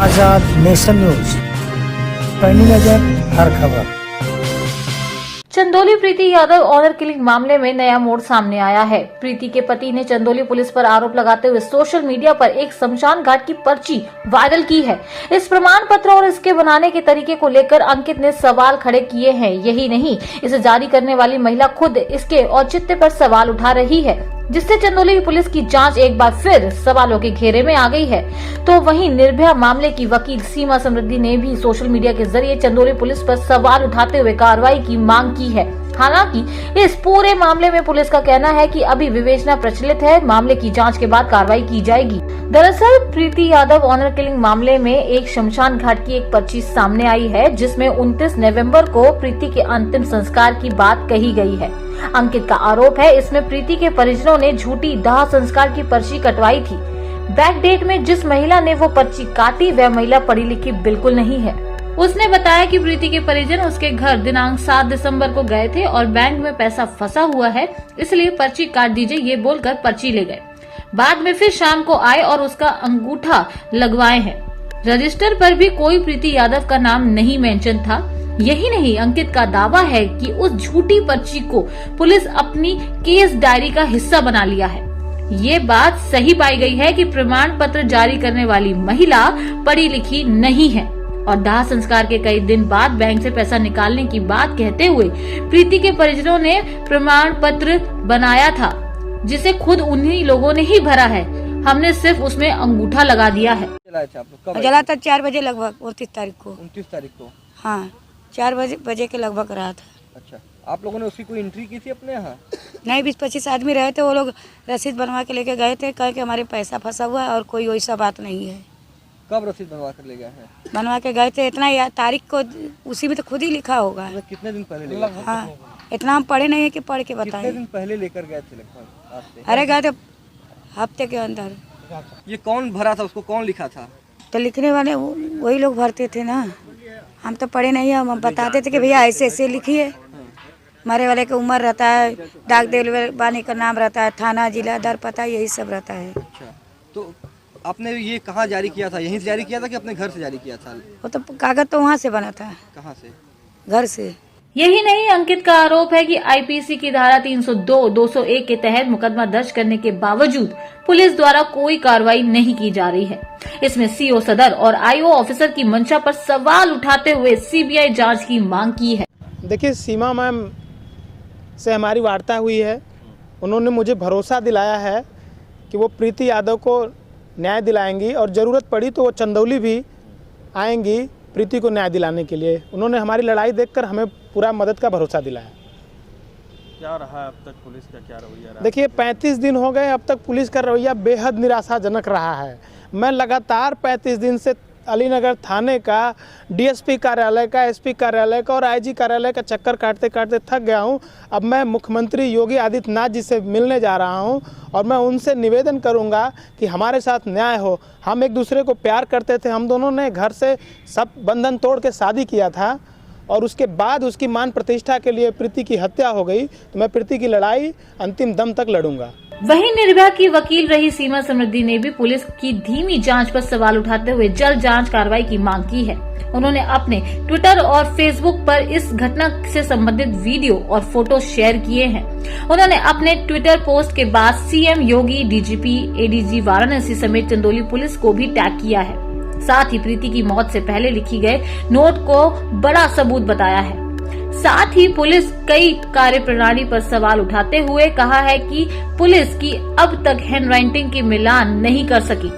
आजाद nation news, पैनी नजर हर खबर। चंदौली प्रीति यादव ऑनर किलिंग मामले में नया मोड़ सामने आया है। प्रीति के पति ने चंदौली पुलिस पर आरोप लगाते हुए सोशल मीडिया पर एक शमशान घाट की पर्ची वायरल की है। इस प्रमाण पत्र और इसके बनाने के तरीके को लेकर अंकित ने सवाल खड़े किए हैं। यही नहीं, इसे जारी करने वाली महिला खुद इसके औचित्य पर सवाल उठा रही है, जिससे चंदौली पुलिस की जांच एक बार फिर सवालों के घेरे में आ गई है। तो वहीं निर्भया मामले की वकील सीमा समृद्धि ने भी सोशल मीडिया के जरिए चंदौली पुलिस पर सवाल उठाते हुए कार्रवाई की मांग की है। हालांकि इस पूरे मामले में पुलिस का कहना है कि अभी विवेचना प्रचलित है, मामले की जांच के बाद कार्रवाई की जाएगी। दरअसल प्रीति यादव ऑनर किलिंग मामले में एक शमशान घाट की एक पर्ची सामने आई है, जिसमें 29 नवंबर को प्रीति के अंतिम संस्कार की बात कही गई है। अंकित का आरोप है इसमें प्रीति के परिजनों ने झूठी दाह संस्कार की पर्ची कटवाई थी। बैक डेट में जिस महिला ने वो पर्ची काटी वह महिला पढ़ी लिखी बिल्कुल नहीं है। उसने बताया कि प्रीति के परिजन उसके घर दिनांक 7 दिसंबर को गए थे और बैंक में पैसा फंसा हुआ है, इसलिए पर्ची काट दीजिए ये बोलकर पर्ची ले गए। बाद में फिर शाम को आए और उसका अंगूठा लगवाए हैं। रजिस्टर पर भी कोई प्रीति यादव का नाम नहीं मेंशन था। यही नहीं, अंकित का दावा है कि उस झूठी पर्ची को पुलिस अपनी केस डायरी का हिस्सा बना लिया है। ये बात सही पाई गई है कि प्रमाण पत्र जारी करने वाली महिला पढ़ी लिखी नहीं है और दाह संस्कार के कई दिन बाद बैंक से पैसा निकालने की बात कहते हुए प्रीति के परिजनों ने प्रमाण पत्र बनाया था, जिसे खुद उन्हीं लोगों ने ही भरा है। हमने सिर्फ उसमें अंगूठा लगा दिया है। जला था 4 बजे लगभग 29 तारीख को। 29 तारीख को? हाँ, 4 बजे के लगभग रहा था। अच्छा, आप लोगों ने उसकी कोई एंट्री की थी अपने यहाँ? नहीं, 20-25 आदमी रहे थे, वो लोग रसीद बनवा के लेके गए थे, कहे कि हमारे पैसा फंसा हुआ है और कोई वैसा बात नहीं है। कब रसीद बनवा कर ले गए हैं? बनवा के गए थे, इतना याद तारीख को उसी में तो खुद ही लिखा होगा। कितने दिन पहले ले गए? हाँ, इतना हम पढ़े नहीं है कि पढ़ के बताएं। कितने दिन पहले लेकर गए थे लगभग आज से? अरे गए थे हफ्ते के अंदर। ये कौन भरा था, उसको कौन लिखा था? तो लिखने वाले वही लोग भरते थे ना, हम तो पढ़े नहीं है। हम बताते थे कि भैया ऐसे ऐसे लिखिए। मरे वाले का उम्र रहता है, डाक देवानी का नाम रहता है, थाना जिला दर पता यही सब रहता है। अच्छा, तो आपने ये कहाँ जारी किया था? यहीं से जारी किया था कि अपने घर से जारी किया था? वो तो कागज तो वहाँ से बना था। कहाँ से? घर से। यही नहीं, अंकित का आरोप है कि आईपीसी की धारा 302, 201 के तहत मुकदमा दर्ज करने के बावजूद पुलिस द्वारा कोई कार्रवाई नहीं की जा रही है। इसमें सीओ सदर और आईओ ऑफिसर की मंशा पर सवाल उठाते हुए सीबीआई जांच की मांग की है। देखिए, सीमा मैम से हमारी वार्ता हुई है। उन्होंने मुझे भरोसा दिलाया है कि वो प्रीति यादव को न्याय दिलाएंगी और ज़रूरत पड़ी तो वो चंदौली भी आएंगी प्रीति को न्याय दिलाने के लिए। उन्होंने हमारी लड़ाई देखकर हमें पूरा मदद का भरोसा दिलाया। क्या रहा अब तक पुलिस का क्या रवैया रहा? देखिए, 35 दिन हो गए, अब तक पुलिस का रवैया बेहद निराशाजनक रहा है। मैं लगातार 35 दिन से अलीनगर थाने का, डीएसपी कार्यालय का, एसपी कार्यालय का और आईजी कार्यालय का चक्कर काटते काटते थक गया हूं। अब मैं मुख्यमंत्री योगी आदित्यनाथ जी से मिलने जा रहा हूं और मैं उनसे निवेदन करूंगा कि हमारे साथ न्याय हो। हम एक दूसरे को प्यार करते थे, हम दोनों ने घर से सब बंधन तोड़ के शादी किया था और उसके बाद उसकी मान प्रतिष्ठा के लिए प्रीति की हत्या हो गई, तो मैं प्रीति की लड़ाई अंतिम दम तक लड़ूंगा। वहीं निर्भया की वकील रही सीमा समृद्धि ने भी पुलिस की धीमी जांच पर सवाल उठाते हुए जल्द जांच कार्रवाई की मांग की है। उन्होंने अपने ट्विटर और फेसबुक पर इस घटना से संबंधित वीडियो और फोटो शेयर किए हैं। उन्होंने अपने ट्विटर पोस्ट के बाद सीएम योगी, डीजीपी, एडीजी वाराणसी समेत चंदौली पुलिस को भी टैग किया है। साथ ही प्रीति की मौत से पहले लिखी गए नोट को बड़ा सबूत बताया है। साथ ही पुलिस कई कार्यप्रणाली पर सवाल उठाते हुए कहा है कि पुलिस की अब तक हैंडराइटिंग की मिलान नहीं कर सकी।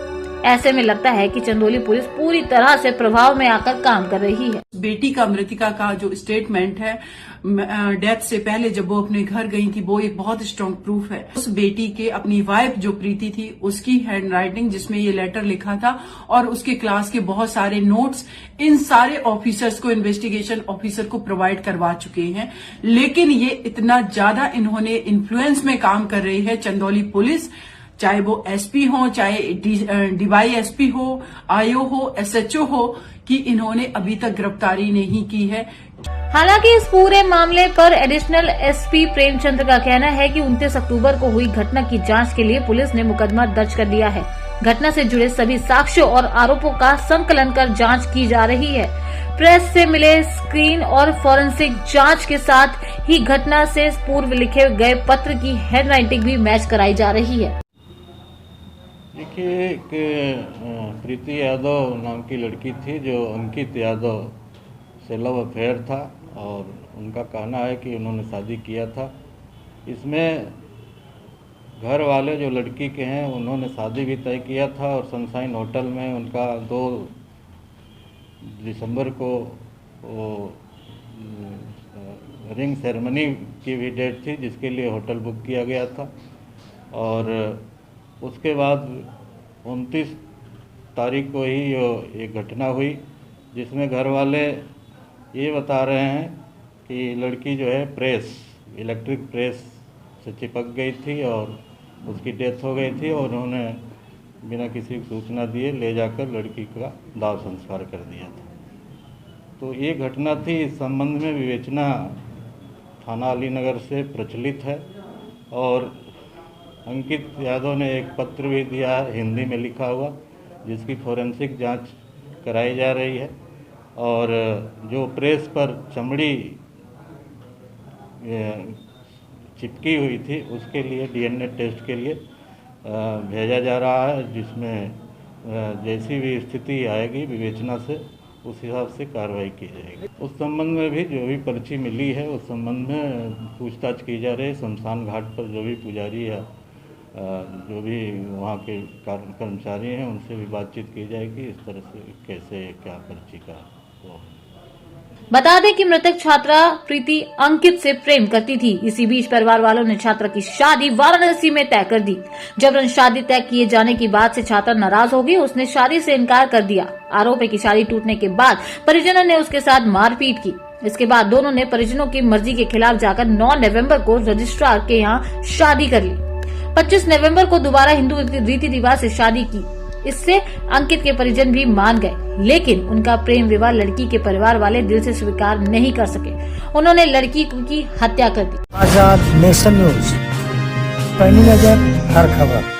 ऐसे में लगता है कि चंदौली पुलिस पूरी तरह से प्रभाव में आकर काम कर रही है। बेटी का मृतिका का जो स्टेटमेंट है डेथ से पहले जब वो अपने घर गई थी, वो एक बहुत स्ट्रॉन्ग प्रूफ है। उस बेटी के अपनी वाइफ जो प्रीति थी उसकी हैंडराइटिंग जिसमें ये लेटर लिखा था और उसके क्लास के बहुत सारे नोट्स इन सारे ऑफिसर्स को, इन्वेस्टिगेशन ऑफिसर को प्रोवाइड करवा चुके हैं। लेकिन ये इतना ज्यादा इन्होंने इन्फ्लुएंस में काम कर रही है चंदौली पुलिस, चाहे वो एसपी हो, चाहे डीवाईएसपी हो, आईओ हो, एसएचओ हो, कि इन्होंने अभी तक गिरफ्तारी नहीं की है। हालांकि इस पूरे मामले पर एडिशनल एसपी प्रेमचंद्र का कहना है कि 29 अक्टूबर को हुई घटना की जांच के लिए पुलिस ने मुकदमा दर्ज कर लिया है। घटना से जुड़े सभी साक्ष्यों और आरोपों का संकलन कर जांच की जा रही है। प्रेस से मिले स्क्रीन और फॉरेंसिक जांच के साथ ही घटना से पूर्व लिखे गए पत्र की हैंडराइटिंग भी मैच कराई जा रही है। देखिए, एक प्रीति यादव नाम की लड़की थी जो अंकित यादव से लव अफेयर था और उनका कहना है कि उन्होंने शादी किया था। इसमें घर वाले जो लड़की के हैं उन्होंने शादी भी तय किया था और सनशाइन होटल में उनका 2 दिसंबर को रिंग सेरेमनी की भी डेट थी जिसके लिए होटल बुक किया गया था। और उसके बाद 29 तारीख को ही एक घटना हुई जिसमें घर वाले ये बता रहे हैं कि लड़की जो है इलेक्ट्रिक प्रेस से चिपक गई थी और उसकी डेथ हो गई थी और उन्होंने बिना किसी सूचना दिए ले जाकर लड़की का दाह संस्कार कर दिया था। तो ये घटना थी। इस संबंध में विवेचना थाना अलीनगर से प्रचलित है और अंकित यादव ने एक पत्र भी दिया है हिंदी में लिखा हुआ, जिसकी फोरेंसिक जांच कराई जा रही है। और जो प्रेस पर चमड़ी चिपकी हुई थी उसके लिए डीएनए टेस्ट के लिए भेजा जा रहा है, जिसमें जैसी भी स्थिति आएगी विवेचना से उस हिसाब से कार्रवाई की जाएगी। उस संबंध में भी जो भी पर्ची मिली है उस संबंध में पूछताछ की जा रही है। शमशान घाट पर जो भी पुजारी है जो भी वहाँ के कर्मचारी हैं उनसे भी बातचीत की जाएगी इस तरह से कैसे क्या पर्ची का वो। बता दें कि मृतक छात्रा प्रीति अंकित से प्रेम करती थी। इसी बीच परिवार वालों ने छात्रा की शादी वाराणसी में तय कर दी। जबरन शादी तय किए जाने की बात से छात्रा नाराज हो गई। उसने शादी से इनकार कर दिया। आरोप है कि शादी टूटने के बाद परिजनों ने उसके साथ मारपीट की। इसके बाद दोनों ने परिजनों की मर्जी के खिलाफ जाकर 9 नवंबर को रजिस्ट्रार के यहाँ शादी कर ली। 25 नवंबर को दोबारा हिंदू रीति रिवाज से शादी की। इससे अंकित के परिजन भी मान गए, लेकिन उनका प्रेम विवाह लड़की के परिवार वाले दिल से स्वीकार नहीं कर सके। उन्होंने लड़की की हत्या कर दी। आजाद नेशन न्यूज, पैनी नजर हर खबर।